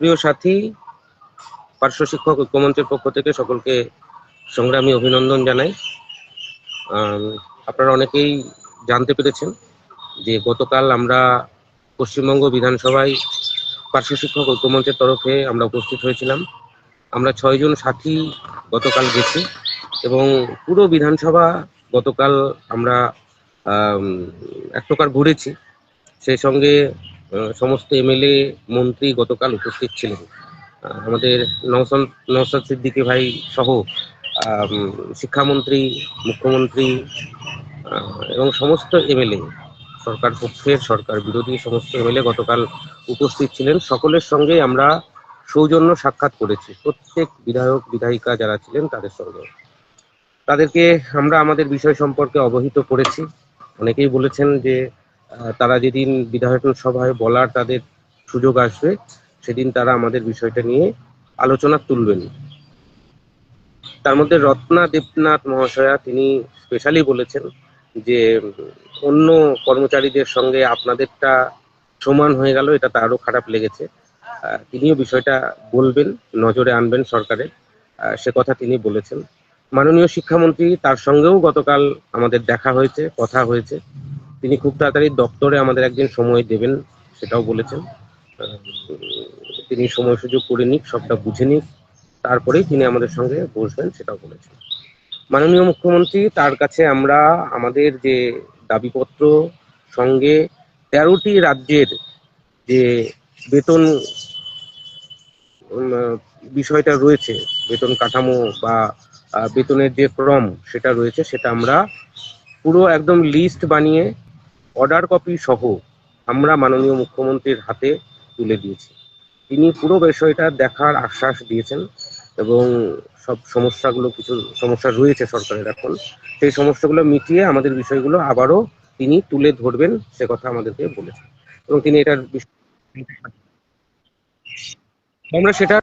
প্রিয় সাথী, পার্শ্ব শিক্ষক ঐক্যমঞ্চের পক্ষ থেকে সকলকে সংগ্রামী অভিনন্দন জানাই। আপনারা অনেকেই জানতে পেরেছেন যে গতকাল আমরা পশ্চিমবঙ্গ বিধানসভায় পার্শ্ব শিক্ষক ঐক্যমঞ্চের তরফে আমরা উপস্থিত হয়েছিলাম। আমরা 6 জন সাথী গতকাল গেছি এবং পুরো বিধানসভা গতকাল আমরা এক প্রকার ঘুরেছি। সেই সঙ্গে সমস্ত এমএলএ মন্ত্রী গতকাল উপস্থিত ছিলেন। আমাদের নওশাদ সিদ্দিকী ভাই সহ শিক্ষামন্ত্রী, মুখ্যমন্ত্রী এবং সমস্ত এমএলএ, সরকার পক্ষের, সরকার বিরোধী সমস্ত এমএলএ গতকাল উপস্থিত ছিলেন। সকলের সঙ্গে আমরা সৌজন্য সাক্ষাৎ করেছি, প্রত্যেক বিধায়ক বিধায়িকা যারা ছিলেন তাদের সঙ্গে। তাদেরকে আমরা আমাদের বিষয় সম্পর্কে অবহিত করেছি। অনেকেই বলেছেন যে তারা যেদিন বিধায়ক সভায় বলার তাদের সুযোগ আসবে সেদিন তারা আমাদের বিষয়টা নিয়ে আলোচনা তুলবেন। তার মধ্যে রত্না দেবনাথ মহাশয়া তিনি স্পেশালি বলেছেন যে অন্য কর্মচারীদের সঙ্গে আপনাদেরটা সমান হয়ে গেল, এটা তারও খারাপ লেগেছে। তিনিও বিষয়টা বলবেন, নজরে আনবেন সরকারের, সে কথা তিনি বলেছেন। মাননীয় শিক্ষামন্ত্রী, তার সঙ্গেও গতকাল আমাদের দেখা হয়েছে, কথা হয়েছে। তিনি খুব তাড়াতাড়ি দপ্তরে আমাদের একদিন সময় দেবেন সেটাও বলেছেন। তিনি সময় সুযোগ করে নিক, সবটা বুঝে নিক, তারপরেই তিনি আমাদের সঙ্গে বসবেন সেটাও বলেছেন। মাননীয় মুখ্যমন্ত্রী, তার কাছে আমরা আমাদের যে দাবিপত্র সঙ্গে 13টি রাজ্যের যে বেতন বিষয়টা রয়েছে, বেতন কাঠামো বা বেতনের যে ক্রম সেটা রয়েছে, সেটা আমরা পুরো একদম লিস্ট বানিয়ে অর্ডার কপি সহ আমরা মাননীয় মুখ্যমন্ত্রীর হাতে তুলে দিয়েছি। তিনি পুরো বিষয়টা দেখার আশ্বাস দিয়েছেন এবং সব সমস্যাগুলো, কিছু সমস্যা রয়েছে সরকারের এখন, সেই সমস্যাগুলো মিটিয়ে আমাদের বিষয়গুলো আবারও তিনি তুলে ধরবেন সে কথা আমাদেরকে বলেছেন এবং তিনি এটার আমরা সেটা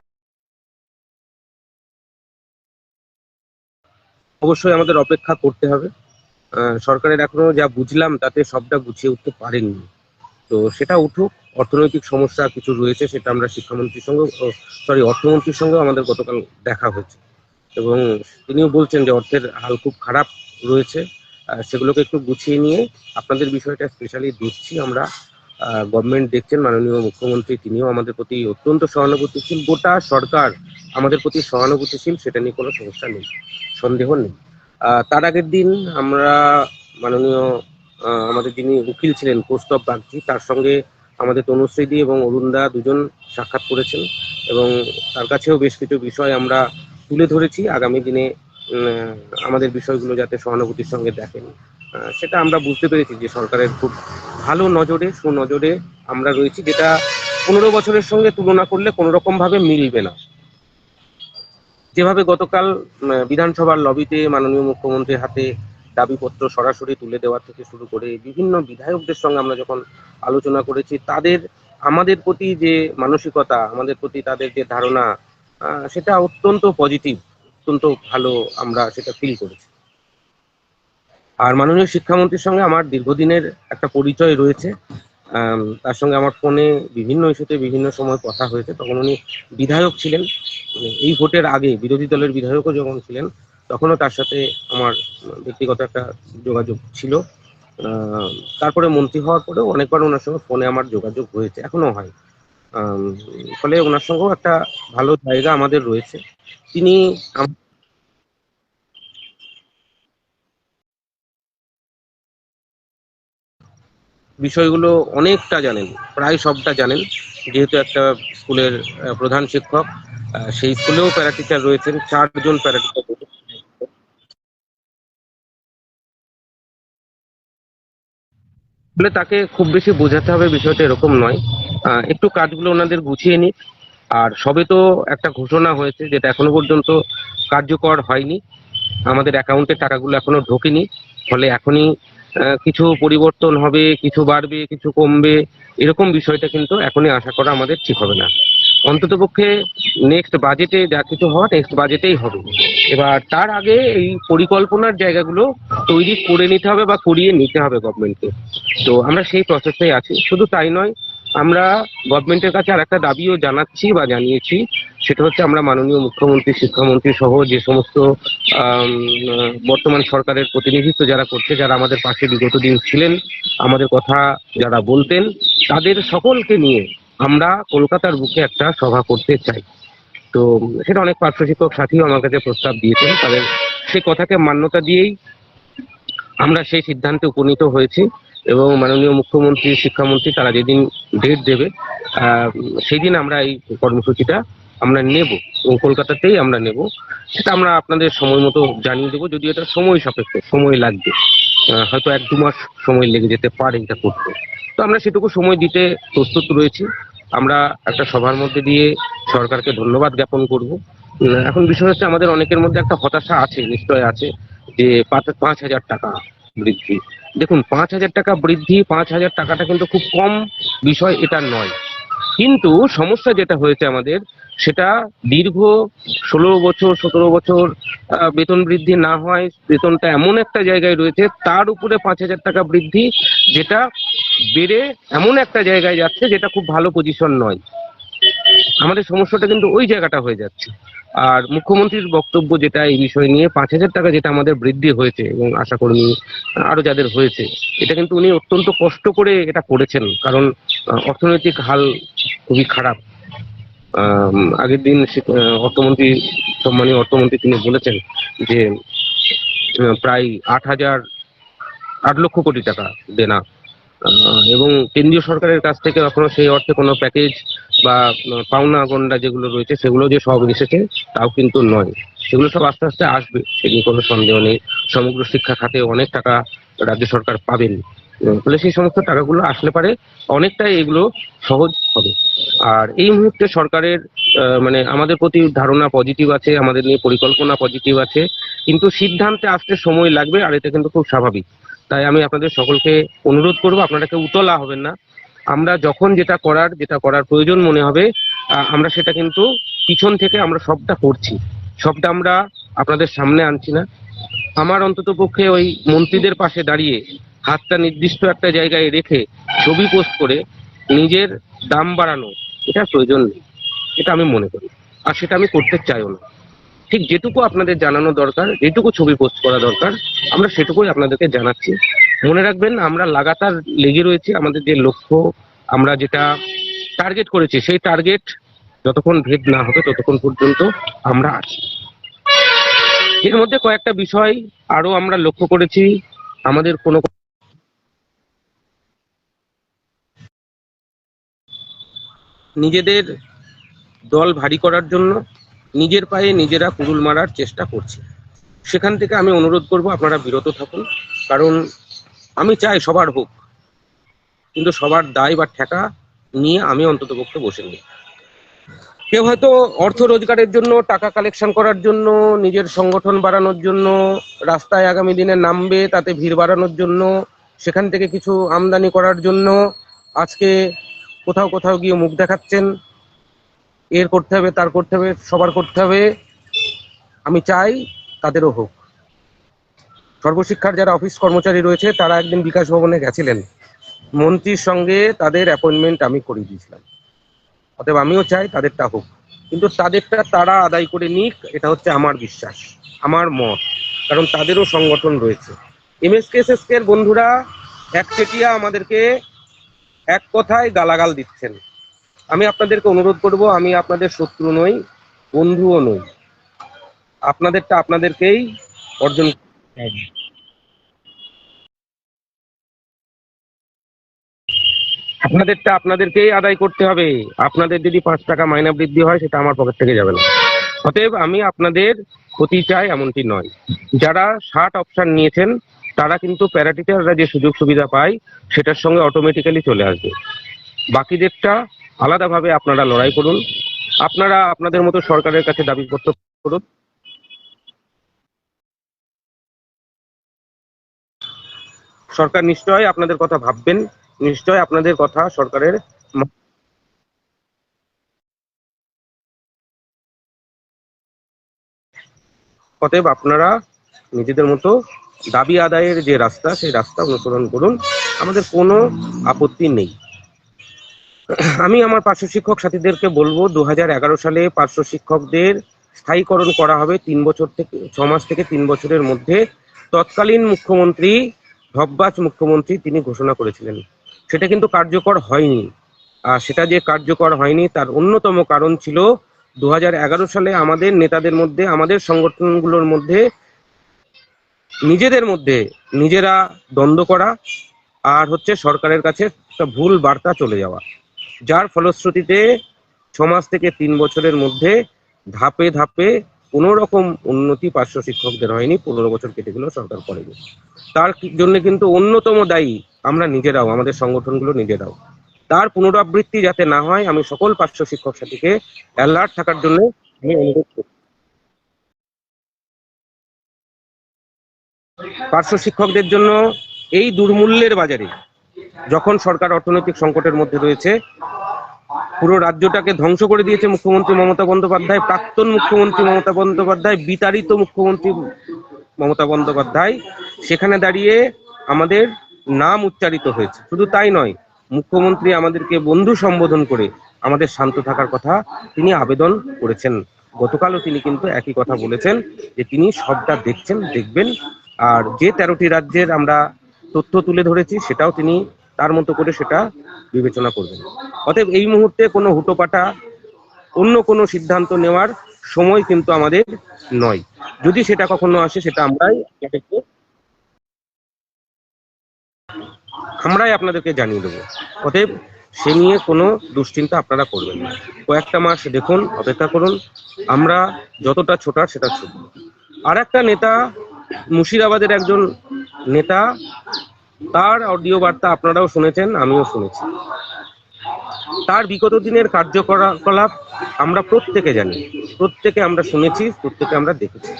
অবশ্যই আমাদের অপেক্ষা করতে হবে। সরকারের এখনো যা বুঝলাম তাতে সবটা গুছিয়ে উঠতে পারেননি, তো সেটা উঠুক। অর্থনৈতিক সমস্যা কিছু রয়েছে, সেটা আমরা শিক্ষামন্ত্রীর সঙ্গে অর্থমন্ত্রীর সঙ্গেও আমাদের গতকাল দেখা হয়েছে এবং তিনিও বলছেন যে অর্থের হাল খুব খারাপ রয়েছে, সেগুলোকে একটু গুছিয়ে নিয়ে আপনাদের বিষয়টা স্পেশালি দেখছি আমরা। গভর্নমেন্ট দেখছেন, মাননীয় মুখ্যমন্ত্রী তিনিও আমাদের প্রতি অত্যন্ত সহানুভূতিশীল, গোটা সরকার আমাদের প্রতি সহানুভূতিশীল, সেটা নিয়ে কোনো সমস্যা নেই, সন্দেহ নেই। তার আগের দিন আমরা মাননীয় আমাদের যিনি উকিল ছিলেন কৌস্তব বাগচি, তার সঙ্গে আমাদের তনুশ্রীদি এবং অরুণদা দুজন সাক্ষাৎ করেছেন এবং তার কাছেও বেশ কিছু বিষয় আমরা তুলে ধরেছি। আগামী দিনে আমাদের বিষয়গুলো যাতে সহানুভূতির সঙ্গে দেখেন, সেটা আমরা বুঝতে পেরেছি যে সরকারের খুব ভালো নজরে, সুনজরে আমরা রয়েছি, যেটা 15 বছরের সঙ্গে তুলনা করলে কোনো রকম ভাবে মিলবে না। যেভাবে গতকাল বিধানসভার লবিতে মাননীয় মুখ্যমন্ত্রীর হাতে দাবিপত্র সরাসরি তুলে দেওয়া থেকে শুরু করে বিভিন্ন বিধায়কদের সঙ্গে আমরা যখন আলোচনা করেছি, তাদের আমাদের প্রতি যে মানসিকতা, আমাদের প্রতি তাদের যে ধারণা, সেটা অত্যন্ত পজিটিভ, অত্যন্ত ভালো আমরা সেটা ফিল করেছি। আর মাননীয় শিক্ষামন্ত্রীর সঙ্গে আমার দীর্ঘদিনের একটা পরিচয় রয়েছে। তার সঙ্গে আমার ফোনে বিভিন্ন ইস্যুতে বিভিন্ন সময় কথা হয়েছে। তখন উনি বিধায়ক ছিলেন, এই ভোটের আগে বিরোধী দলের বিধায়কও যখন ছিলেন তখনও তার সাথে আমার ব্যক্তিগত একটা যোগাযোগ ছিল। তারপরে মন্ত্রী হওয়ার পরেও অনেকবার ওনার সঙ্গে ফোনে আমার যোগাযোগ হয়েছে, এখনো হয়। ফলে ওনার সঙ্গেও একটা ভালো জায়গা আমাদের রয়েছে। তিনি বিষয়গুলো অনেকটা জানেন, প্রায় সবটা জানেন, যেহেতু একটা স্কুলের প্রধান শিক্ষক। সেই স্কুলেও প্যারা টিচার রয়েছেন, 4 জন প্যারা টিচার রয়েছেন। বলে তাকে খুব বেশি বোঝাতে হবে বিষয়টা এরকম নয়, একটু কাজগুলো ওনাদের গুছিয়ে নিক। আর সবে তো একটা ঘোষণা হয়েছে যেটা এখনো পর্যন্ত কার্যকর হয়নি, আমাদের অ্যাকাউন্টে টাকাগুলো এখনো ঢোকেনি। ফলে এখনই কিছু পরিবর্তন হবে, কিছু বাড়বে, কিছু কমবে, এরকম বিষয়টা কিন্তু এখনই আশা করা আমাদের ঠিক হবে না। অন্ততপক্ষে নেক্সট বাজেটে যা কিছু হওয়ার নেক্সট বাজেটেই হবে। এবার তার আগে এই পরিকল্পনার জায়গাগুলো তৈরি করে নিতে হবে বা করিয়ে নিতে হবে গভর্নমেন্টকে। তো আমরা সেই প্রসেসেই আছি। শুধু তাই নয়, আমরা গভর্নমেন্টের কাছে আর একটা দাবিও জানাচ্ছি বা জানিয়েছি, সেটা হচ্ছে আমরা মাননীয় মুখ্যমন্ত্রী, শিক্ষামন্ত্রী সহ যে সমস্ত বর্তমান সরকারের প্রতিনিধিত্ব যারা করছে, যারা আমাদের পাশে বিগত দিন ছিলেন, আমাদের কথা যারা বলতেন, তাদের সকলকে নিয়ে আমরা কলকাতার বুকে একটা সভা করতে চাই। তো সেটা অনেক পার্শ্ব শিক্ষক সাথীও আমার কাছে প্রস্তাব দিয়েছেন, তাদের সেই কথাকে মান্যতা দিয়েই আমরা সেই সিদ্ধান্তে উপনীত হয়েছি। এবং মাননীয় মুখ্যমন্ত্রী, শিক্ষামন্ত্রী তারা যেদিন ডেট দেবে সেই দিন আমরা এই কর্মসূচিটা আমরা নেব এবং কলকাতাতেই আমরা নেব। সেটা আমরা আপনাদের সময় মতো জানিয়ে দেবো, যদিও এটা সময় সাপেক্ষ, সময় লাগবে, হয়তো 1-2 মাস সময় লেগে যেতে পারে এটা করতে। তো আমরা সেটুকু সময় দিতে প্রস্তুত রয়েছি। আমরা একটা সভার মধ্যে দিয়ে সরকারকে ধন্যবাদ জ্ঞাপন করব। এখন বিষয় হচ্ছে আমাদের অনেকের মধ্যে একটা হতাশা আছে, নিশ্চয় আছে, যে 5,000 টাকা বৃদ্ধি। দেখুন, 5,000 টাকা বৃদ্ধি, 5,000 টাকাটা কিন্তু খুব কম বিষয় এটা নয়। কিন্তু সমস্যা যেটা হয়েছে আমাদের, সেটা দীর্ঘ 16 বছর 17 বছর বেতন বৃদ্ধি না হয়, বেতনটা এমন একটা জায়গায় রয়েছে, তার উপরে 5,000 টাকা বৃদ্ধি, যেটা বেড়ে এমন একটা জায়গায় যাচ্ছে যেটা খুব ভালো পজিশন নয়। আমাদের সমস্যাটা কিন্তু ওই জায়গাটা হয়ে যাচ্ছে। আর মুখ্যমন্ত্রীর বক্তব্য যেটা এই বিষয় নিয়ে, 5,000 টাকা যেটা আমাদের বৃদ্ধি হয়েছে এবং আশাকর্মী আরো যাদের হয়েছে, এটা কিন্তু উনি অত্যন্ত কষ্ট করে এটা করেছেন, কারণ অর্থনৈতিক হাল খুবই খারাপ। আগের দিন অর্থমন্ত্রী, সম্মানীয় অর্থমন্ত্রী তিনি বলেছেন যে প্রায় 8 লক্ষ কোটি টাকা দেনা, এবং কেন্দ্রীয় সরকারের কাছ থেকে এখনো সেই অর্থে কোনো প্যাকেজ বা পাওনা গন্ডা যেগুলো রয়েছে সেগুলো যে সব এসেছে তাও কিন্তু নয়। সেগুলো সব আস্তে আস্তে আসবে, সে নিয়ে কোনো সন্দেহ নেই। সমগ্র শিক্ষা খাতে অনেক টাকা রাজ্য সরকার পাবেন। ফলে সেই সমস্ত টাকাগুলো আসলে পারে অনেকটাই এগুলো সহজ হবে। আর এই মুহূর্তে সরকারের মানে আমাদের প্রতি ধারণা পজিটিভ আছে, আমাদের নিয়ে পরিকল্পনা পজিটিভ আছে, কিন্তু সিদ্ধান্তে আসতে সময় লাগবে, আর এটা কিন্তু খুব স্বাভাবিক। তাই আমি আপনাদের সকলকে অনুরোধ করব, আপনারা কেউ উতলা হবেন না। আমরা যখন যেটা করার প্রয়োজন মনে হবে, আমরা সেটা কিন্তু পিছন থেকে আমরা সবটা করছি, সবটা আমরা আপনাদের সামনে আনছি না। আমার অন্তত পক্ষে ওই মন্ত্রীদের পাশে দাঁড়িয়ে হাতটা নির্দিষ্ট একটা জায়গায় রেখে ছবি পোস্ট করে নিজের দাম বাড়ানো, এটা প্রয়োজন নেই, এটা আমি মনে করি। আর সেটা আমি করতে চাইও না। ঠিক যেটুকু আপনাদের জানানো দরকার, যেটুকু ছবি পোস্ট করা দরকার, আমরা সেটুকুই আপনাদেরকে জানাচ্ছি। মনে রাখবেন, আমরা লাগাতার লেগে রয়েছি। আমাদের যে লক্ষ্য, আমরা যেটা টার্গেট করেছি, সেই টার্গেট যতক্ষণ ভেদ না হবে ততক্ষণ পর্যন্ত আমরা আছি। এর মধ্যে কয়েকটা বিষয় আরো আমরা লক্ষ্য করেছি। আমাদের কোনো নিজেদের দল ভারী করার জন্য নিজের পায়ে নিজেরা কুড়ুল মারার চেষ্টা করছে। সেখান থেকে আমি অনুরোধ করব, আপনারা বিরত থাকুন। কারণ আমি চাই সবার হোক, কিন্তু সবার দায় বা ঠেকা নিয়ে আমি অন্তত পক্ষে বসে নেই। কেউ হয়তো অর্থ রোজগারের জন্য, টাকা কালেকশন করার জন্য, নিজের সংগঠন বাড়ানোর জন্য রাস্তায় আগামী দিনে নামবে, তাতে ভিড় বাড়ানোর জন্য, সেখান থেকে কিছু আমদানি করার জন্য আজকে কোথাও কোথাও গিয়ে মুখ দেখাচ্ছেন। এর করতে হবে, তার করতে হবে, সবার করতে হবে। আমি চাই তাদেরও হোক। সর্বশিক্ষার যারা অফিস কর্মচারী রয়েছে, তারা একদিন বিকাশ ভবনে গেছিলেন, মন্ত্রীর সঙ্গে তাদের অ্যাপয়েন্টমেন্ট আমি করিয়ে দিয়েছিলাম। অতএব আমিও চাই তাদেরটা হোক, কিন্তু তাদেরটা তারা আদায় করে নিক, এটা হচ্ছে আমার বিশ্বাস, আমার মত। কারণ তাদেরও সংগঠন রয়েছে। এমএসকে এর বন্ধুরা একচেটিয়া আমাদেরকে এক কথায় গালাগাল দিচ্ছেন। আমি আপনাদেরকে অনুরোধ করব, আমি আপনাদের শত্রু নই, বন্ধুও নই। আপনাদেরটা আপনাদেরকেই অর্জন করতে হবে। আপনাদেরটা আপনাদেরকেই আদায় করতে হবে। আপনাদের যদি 5 টাকা মাইনে বৃদ্ধি হয়, সেটা আমার পকেট থেকে যাবে না। অতএব আমি আপনাদের ক্ষতি চাই এমনটি নয়। যারা 60 অপশন নিয়েছেন, তারা কিন্তু প্যারাটিচাররা যে সুযোগ সুবিধা পায় সেটার সঙ্গে অটোমেটিক্যালি চলে আসবে। বাকিদেরটা আলাদাভাবে আপনারা লড়াই করুন, আপনারা আপনাদের মতো সরকারের কাছে দাবিপত্র করুন। সরকার নিশ্চয় আপনাদের কথা ভাববেন, নিশ্চয় আপনাদের কথা সরকারের। অতএব আপনারা নিজেদের মতো দাবি আদায়ের যে রাস্তা, সেই রাস্তা অনুসরণ করুন। আমাদের কোনো আপত্তি নেই। আমি আমার পার্শ্ব শিক্ষক সাথীদেরকে বলবো 2011 সালে পার্শ্ব শিক্ষকদের স্থায়ীকরণ করা হবে 3 বছর থেকে 6 মাস থেকে 3 বছরের মধ্যে। তৎকালীন মুখ্যমন্ত্রী ধব্বাজ মুখ্যমন্ত্রী তিনি ঘোষণা করেছিলেন, সেটা কিন্তু কার্যকর হয়নি। আর সেটা যে কার্যকর হয়নি তার অন্যতম কারণ ছিল 2011 সালে আমাদের নেতাদের মধ্যে, আমাদের সংগঠনগুলোর মধ্যে নিজেদের মধ্যে নিজেরা দ্বন্দ্ব করা, আর হচ্ছে সরকারের কাছে একটা ভুল বার্তা চলে যাওয়া, যার ফলশ্রুতিতে 6 মাস থেকে 3 বছরের মধ্যে ধাপে ধাপে কোনো রকম উন্নতি পার্শ্ব শিক্ষকদের হয়নি। 15 বছর কেটে গেল, সরকার করেনি। তার জন্য কিন্তু অন্যতম দায়ী আমরা নিজেরাও, আমাদের সংগঠনগুলো নিজেরাও। তার পুনরাবৃত্তি যাতে না হয় আমি সকল পার্শ্ব শিক্ষক সাথীকে অ্যালার্ট থাকার জন্য আমি অনুরোধ করি। পার্শ্ব শিক্ষকদের জন্য এই দুর্মূল্যের বাজারে, যখন সরকার অর্থনৈতিক সংকটের মধ্যে রয়েছে, পুরো রাজ্যটাকে ধ্বংস করে দিয়েছে মুখ্যমন্ত্রী মমতা বন্দ্যোপাধ্যায়, প্রাক্তন মুখ্যমন্ত্রী মমতা বন্দ্যোপাধ্যায়, বিতাড়িত মুখ্যমন্ত্রী মমতা বন্দ্যোপাধ্যায়, সেখানে দাঁড়িয়ে আমাদের নাম উচ্চারিত হয়েছে। শুধু তাই নয়, মুখ্যমন্ত্রী আমাদেরকে বন্ধু সম্বোধন করে আমাদের শান্ত থাকার কথা তিনি আবেদন করেছেন। গতকালও তিনি কিন্তু একই কথা বলেছেন যে তিনি সবটা দেখছেন, দেখবেন। আর যে 13টি রাজ্যের আমরা তথ্য তুলে ধরেছি সেটাও তিনি তার মতো করে সেটা বিবেচনা করবেন। অতএব এই মুহূর্তে কোনো হুটোপাটা অন্য কোনো সিদ্ধান্ত নেওয়ার সময় কিন্তু আমাদের নয়। যদি সেটা কখনো আসে সেটা আমরাই আপনাদেরকে জানিয়ে দেবো। অতএব সে নিয়ে কোনো দুশ্চিন্তা আপনারা করবেন না। কয়েকটা মাস দেখুন, অপেক্ষা করুন। আমরা যতটা ছোটার সেটা ছুটব। আর একটা নেতা, মুর্শিদাবাদের একজন নেতা, তার অডিও বার্তা আপনারাও শুনেছেন, আমিও শুনেছি। তার বিগত দিনের কার্যকলাপ আমরা প্রত্যেকে জানি, প্রত্যেকে আমরা শুনেছি, প্রত্যেকে আমরা দেখেছি।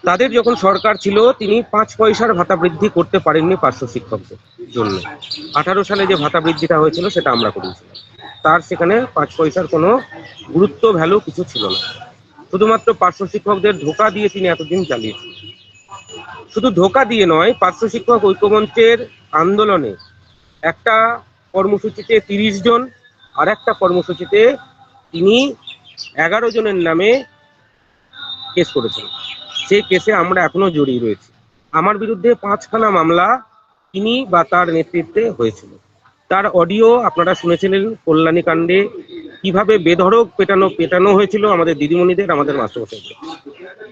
তাদের যখন সরকার ছিল তিনি 5 পয়সার ভাতা বৃদ্ধি করতে পারেননি পার্শ্ব শিক্ষকদের জন্য। 18 সালে যে ভাতা বৃদ্ধিটা হয়েছিল সেটা আমরা করেছিলাম। তার সেখানে 5 পয়সার কোনো গুরুত্ব, ভ্যালু কিছু ছিল না। শুধুমাত্র পার্শ্ব শিক্ষকদের ধোঁকা দিয়ে তিনি এতদিন চালিয়েছিলেন। শুধু ধোঁকা দিয়ে নয়, পার্শ্ব শিক্ষক ঐক্যমঞ্চের আন্দোলনে একটা কর্মসূচিতে 30 জন, আর একটা কর্মসূচিতে তিনি 11 জনের নামে কেস করেছেন। সেই কেসে আমরা এখনো জড়িয়ে রয়েছি। আমার বিরুদ্ধে 5খানা মামলা তিনি বা তার নেতৃত্বে হয়েছিল। তার অডিও আপনারা শুনেছিলেন, কল্যাণী কাণ্ডে কিভাবে বেধড়ক পেটানো হয়েছিল আমাদের দিদিমণিদের, আমাদের মাস্টারমশাইদের,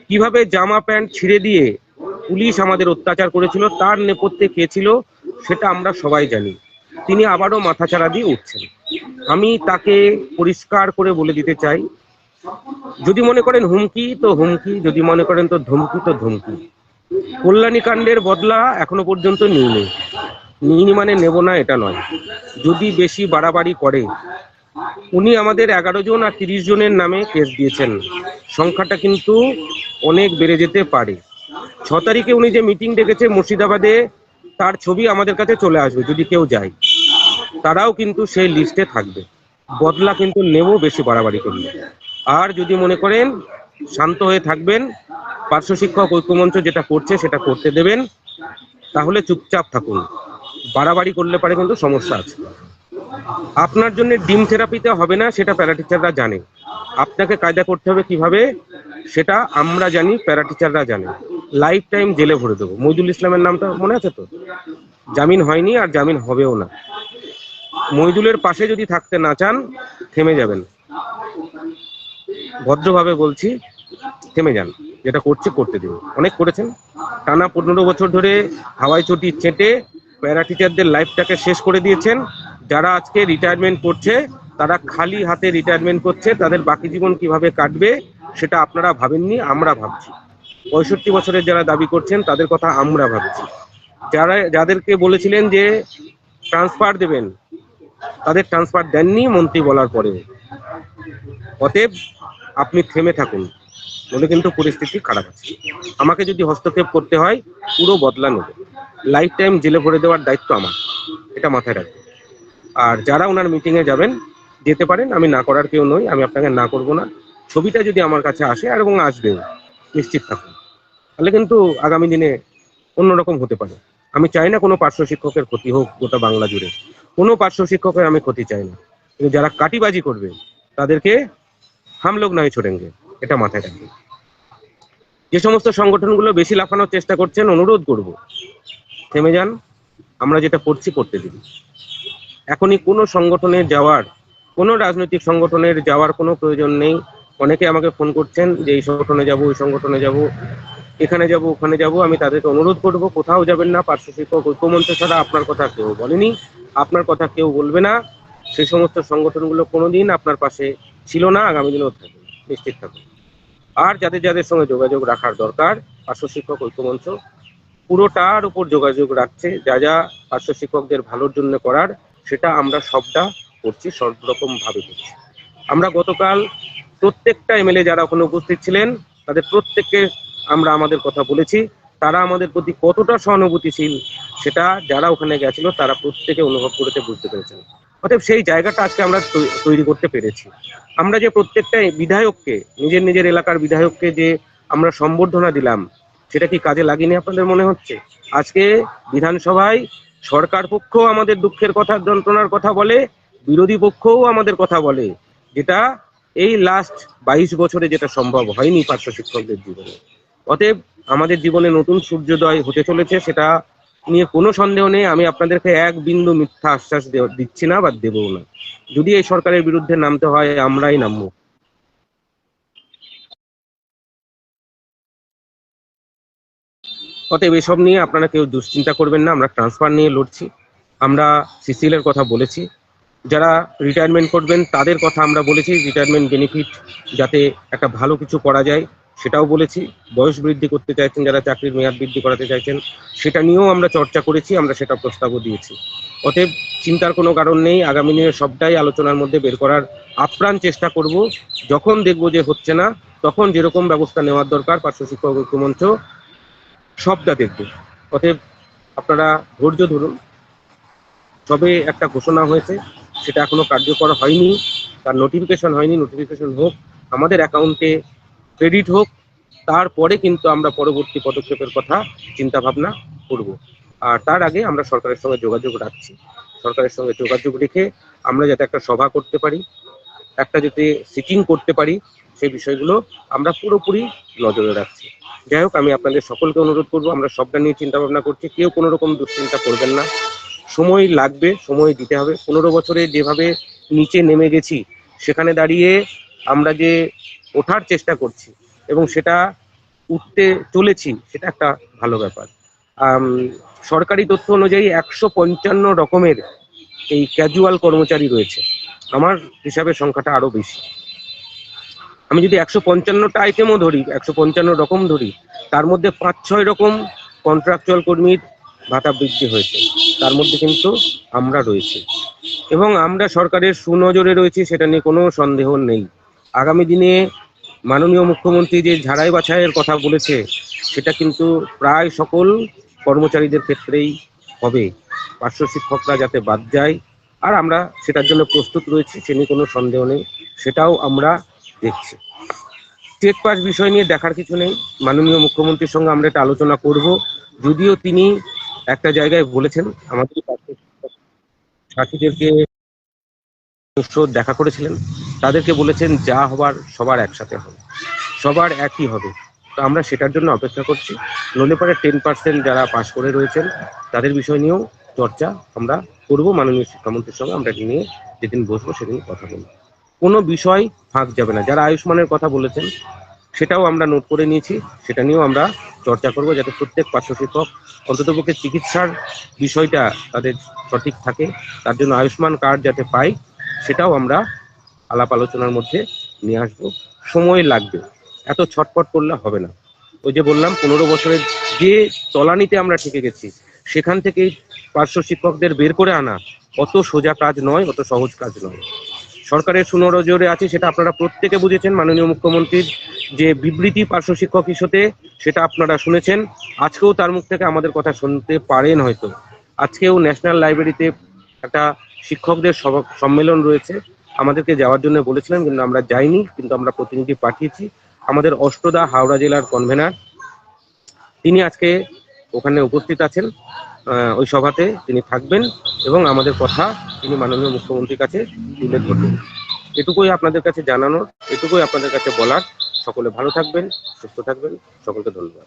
কিভাবে জামা প্যান্ট ছিঁড়ে দিয়ে পুলিশ আমাদের অত্যাচার করেছিল, তার নেপথ্যে কে ছিল সেটা আমরা সবাই জানি। তিনি আবারও মাথাচাড়া দিয়ে উঠছেন। আমি তাকে পরিষ্কার করে বলে দিতে চাই, যদি মনে করেন হুমকি তো হুমকি, যদি মনে করেন তো ধমকি তো ধমকি। কল্যাণী কাণ্ডের বদলা এখনো পর্যন্ত নিইনি মানে নেব না এটা নয়। যদি বেশি বাড়াবাড়ি করে, উনি আমাদের 11 জন আর 30 জনের নামে কেস দিয়েছেন। সংখ্যাটা কিন্তু অনেক বেড়ে যেতে পারে। 6 তারিখে উনি যে মিটিং ডেকেছে মুর্শিদাবাদে, তার ছবি আমাদের কাছে চলে আসবে। যদি কেউ যায়, তারাও কিন্তু সেই লিস্টে থাকবে। বদলা কিন্তু নেব বেশি বাড়াবাড়ি করলে। আর যদি মনে করেন শান্ত হয়ে থাকবেন, পার্শ্ব শিক্ষক ঐক্যমঞ্চ যেটা করছে সেটা করতে দেবেন, তাহলে চুপচাপ থাকুন। বাড়াবাড়ি করলে পারে কিন্তু সমস্যা আছে। আপনার জন্য ডিম থেরাপিতে হবে না, সেটা প্যারা টিচাররা জানে। আপনাকে কায়দা করতে হবে কিভাবে সেটা আমরা জানি, প্যারা টিচাররা জানে। লাইফ টাইম জেলে ভরে দেবো। মইদুল ইসলামের নামটা মনে আছে তো? জামিন হয়নি আর জামিন হবেও না। মইদুলের পাশে যদি থাকতে না চান, থেমে যাবেন। ভদ্রভাবে বলছি, থেমে যান। যেটা করছে করতে দিন। অনেক করেছেন, টানা 15 বছর ধরে হাওয়াই চটি চেটে প্যারা টিচারদের লাইফটাকে শেষ করে দিয়েছেন। যারা আজকে রিটায়ারমেন্ট করছে তারা খালি হাতে রিটায়ারমেন্ট করছে। তাদের বাকি জীবন কিভাবে কাটবে সেটা আপনারা ভাবেননি, আমরা ভাবছি। 65 বছরের যারা দাবি করছেন তাদের কথা আমরা ভাবছি। যাদেরকে বলেছিলেন যে ট্রান্সফার দেবেন, তাদের ট্রান্সফার দেননি মন্ত্রী বলার পরেও। অতএব আপনি থেমে থাকুন, বলে কিন্তু পরিস্থিতি খারাপ আছে। আমাকে যদি হস্তক্ষেপ করতে হয়, পুরো বদলা নেব। লাইফ টাইম জেলে ভরে দেওয়ার দায়িত্ব আমার, এটা মাথায় রাখবেন। আর যারা ওনার মিটিংয়ে যাবেন, যেতে পারেন, আমি না করার কেউ নই, আমি আপনাকে না করব না। ছবিটা যদি আমার কাছে আসে, আর এবং আসবেও, নিশ্চিত থাকুন। তাহলে কিন্তু আগামী দিনে অন্যরকম হতে পারে। আমি চাই না কোনো পার্শ্ব শিক্ষকের ক্ষতি হোক গোটা বাংলা জুড়ে। কোনো পার্শ্ব শিক্ষকের আমি ক্ষতি চাই না, কিন্তু যারা কাটিবাজি করবে তাদেরকে হাম লোক নয় ছোড়েঙ্গে, এটা মাথায় রাখবে। যে সমস্ত সংগঠনগুলো বেশি লাফানোর চেষ্টা করছেন, অনুরোধ করব থেমে যান, আমরা যেটা করছি করতে দিন। এখনই কোনো সংগঠনে যাওয়ার, কোনো রাজনৈতিক সংগঠনের যাওয়ার কোনো প্রয়োজন নেই। অনেকে আমাকে ফোন করছেন যে এই সংগঠনে যাব, ওই সংগঠনে যাব, এখানে যাব, ওখানে যাব। আমি তাদেরকে অনুরোধ করব, কোথাও যাবেন না। পার্শ্ব শিক্ষক ঐক্যমঞ্চ ছাড়া আপনার কথা কেউ বলেনি, আপনার কথা কেউ বলবে না। সেই সমস্ত সংগঠনগুলো কোনোদিন আপনার পাশে ছিল না, আগামী দিনেও থাকবে, নিশ্চিত থাকুন। আর যাদের যাদের সঙ্গে যোগাযোগ রাখার দরকার, পার্শ্ব শিক্ষক ঐক্যমঞ্চ পুরোটার উপর যোগাযোগ রাখছে। যা যা পার্শ্ব শিক্ষকদের ভালোর জন্য করার, সেটা আমরা সবটা করছি, সব রকম ভাবে করছি। আমরা গতকাল প্রত্যেকটা এমএলএ যারা ওখানে উপস্থিত ছিলেন, তাদের প্রত্যেককে আমরা আমাদের কথা বলেছি। তারা আমাদের প্রতি কতটা সহানুভূতিশীল, সেটা যারা ওখানে গেছিল তারা প্রত্যেকে অনুভব করেছে, বুঝতে পেরেছেন। অতএব সেই জায়গাটা আজকে আমরা তৈরি করতে পেরেছি। আমরা যে প্রত্যেকটা বিধায়ককে, নিজের নিজের এলাকার বিধায়ককে যে আমরা সম্বর্ধনা দিলাম, সেটা কি কাজে লাগেনি আপনাদের মনে হচ্ছে? আজকে বিধানসভায় সরকার পক্ষ আমাদের দুঃখের কথা, যন্ত্রণার কথা বলে, বিরোধী পক্ষও আমাদের কথা বলে, যেটা এই লাস্ট 22 বছরে যেটা সম্ভব হয়নি পার্শ্ব শিক্ষকদের জীবনে। অতএব আমাদের জীবনে নতুন সূর্যোদয় হতে চলেছে, সেটা নিয়ে কোনো সন্দেহ নেই। আমি আপনাদেরকে এক বিন্দু মিথ্যা আশ্বাস দিচ্ছি না বা দেবও না। যদি এই সরকারের বিরুদ্ধে নামতে হয়, আমরাই নামবো। অতএব এসব নিয়ে আপনারা কেউ দুশ্চিন্তা করবেন না। আমরা ট্রান্সফার নিয়ে লড়ছি, আমরা সিসিএল এর কথা বলেছি, যারা রিটায়ারমেন্ট করবেন তাদের কথা আমরা বলেছি, রিটায়ারমেন্ট বেনিফিট যাতে একটা ভালো কিছু করা যায় সেটাও বলেছি। বয়স বৃদ্ধি করতে চাইছেন যারা, চাকরির মেয়াদ বৃদ্ধি করাতে চাইছেন, সেটা নিয়েও আমরা চর্চা করেছি, আমরা সেটা প্রস্তাবও দিয়েছি। অতএব চিন্তার কোনো কারণ নেই। আগামী দিনে সবটাই আলোচনার মধ্যে বের করার আপ্রাণ চেষ্টা করব। যখন দেখব যে হচ্ছে না, তখন যেরকম ব্যবস্থা নেওয়ার দরকার পার্শ্ব শিক্ষক ঐক্যমঞ্চ সবটা দেখব। অতএব আপনারা ধৈর্য ধরুন। তবে একটা ঘোষণা হয়েছে, সেটা এখনো কার্যকর হয়নি, তার নোটিফিকেশন হয়নি। নোটিফিকেশন হোক, আমাদের অ্যাকাউন্টে ক্রেডিট হোক, তারপরে কিন্তু আমরা পরবর্তী পদক্ষেপের কথা চিন্তা ভাবনা করব। আর তার আগে আমরা সরকারের সঙ্গে যোগাযোগ রাখছি। সরকারের সঙ্গে যোগাযোগ রেখে আমরা যাতে একটা সভা করতে পারি, একটা যাতে সিটিং করতে পারি, সেই বিষয়গুলো আমরা পুরোপুরি নজরে রাখছি। যাই হোক, আমি আপনাদের সকলকে অনুরোধ করবো, আমরা সবটা নিয়ে চিন্তা ভাবনা করছি, কেউ কোনো রকম দুশ্চিন্তা করবেন না। সময় লাগবে, সময় দিতে হবে। 15 বছরে যেভাবে নিচে নেমে গেছি, সেখানে দাঁড়িয়ে আমরা যে ওঠার চেষ্টা করছি এবং সেটা উঠতে চলেছি, সেটা একটা ভালো ব্যাপার। সরকারি তথ্য অনুযায়ী 155 রকমের এই ক্যাজুয়াল কর্মচারী রয়েছে। আমার হিসাবে সংখ্যাটা আরো বেশি। আমি যদি 155টা আইটেমও ধরি, 155 রকম ধরি, তার মধ্যে 5-6 রকম কন্ট্রাকচুয়াল কর্মীর ভাতা বৃদ্ধি হয়েছে, তার মধ্যে কিন্তু আমরা রয়েছি এবং আমরা সরকারের সুনজরে রয়েছি, সেটা নিয়ে কোনো সন্দেহ নেই। আগামী দিনে মাননীয় মুখ্যমন্ত্রী যে ঝাড়াই বাছাইয়ের কথা বলেছে, সেটা কিন্তু প্রায় সকল কর্মচারীদের ক্ষেত্রেই হবে। পার্শ্ব শিক্ষকরা যাতে বাদ যায়, আর আমরা সেটার জন্য প্রস্তুত রয়েছি, সে নিয়ে কোনো সন্দেহ নেই, সেটাও আমরা দেখছি। স্টেট পাস বিষয় নিয়ে দেখার কিছু নেই, মাননীয় মুখ্যমন্ত্রীর সঙ্গে আমরা এটা আলোচনা করব। যদিও তিনি একটা জায়গায় বলেছেন, আমাদের সাথীদেরকে দেখা করেছিলেন, তাদেরকে বলেছেন যা হবার সবার একসাথে হবে, সবার একই হবে। তো আমরা সেটার জন্য অপেক্ষা করছি। নলে পরে 10% যারা পাস করে রয়েছেন তাদের বিষয় নিয়েও চর্চা আমরা করব। মাননীয় শিক্ষামন্ত্রীর সঙ্গে আমরা এটা নিয়ে যেদিন বসবো সেদিন কথা বলবো। কোনো বিষয় ফাঁক যাবে না। যারা আয়ুষ্মানের কথা বলেছেন, সেটাও আমরা নোট করে নিয়েছি, সেটা নিয়েও আমরা চর্চা করব, যাতে প্রত্যেক পার্শ্ব শিক্ষক অন্ততপক্ষে চিকিৎসার বিষয়টা তাদের সঠিক থাকে, তার জন্য আয়ুষ্মান কার্ড যাতে পায়, সেটাও আমরা আলাপ আলোচনার মধ্যে নিয়ে আসবো। সময় লাগবে, এত ছটপট করলে হবে না। ওই যে বললাম, 15 বছরের যে তলানিতে আমরা ঠেকে গেছি, সেখান থেকেই পার্শ্ব শিক্ষকদের বের করে আনা অত সোজা কাজ নয়, অত সহজ কাজ নয়। সরকারের সুনজরে আছে, সেটা আপনারা প্রত্যেকে বুঝেছেন। মাননীয় মুখ্যমন্ত্রীর যে বিবৃতি পার্শ্ব শিক্ষক ইস্যুতে, সেটা আপনারা শুনেছেন। আজকেও তার মুখ থেকে আমাদের কথা শুনতে পারেন হয়তো। আজকেও ন্যাশনাল লাইব্রেরিতে একটা শিক্ষকদের সম্মেলন রয়েছে, আমাদেরকে যাওয়ার জন্য বলেছিলেন, কিন্তু আমরা যাইনি, কিন্তু আমরা প্রতিনিধি পাঠিয়েছি। আমাদের অষ্টদা হাওড়া জেলার কনভেনার, তিনি আজকে ওখানে উপস্থিত আছেন। ওই সভাতে তিনি থাকবেন এবং আমাদের কথা তিনি মাননীয় মুখ্যমন্ত্রীর কাছে তুলে ধরবেন। এটুকুই আপনাদের কাছে জানানোর, এটুকুই আপনাদের কাছে বলার। সকলে ভালো থাকবেন, সুস্থ থাকবেন, সকলকে ধন্যবাদ।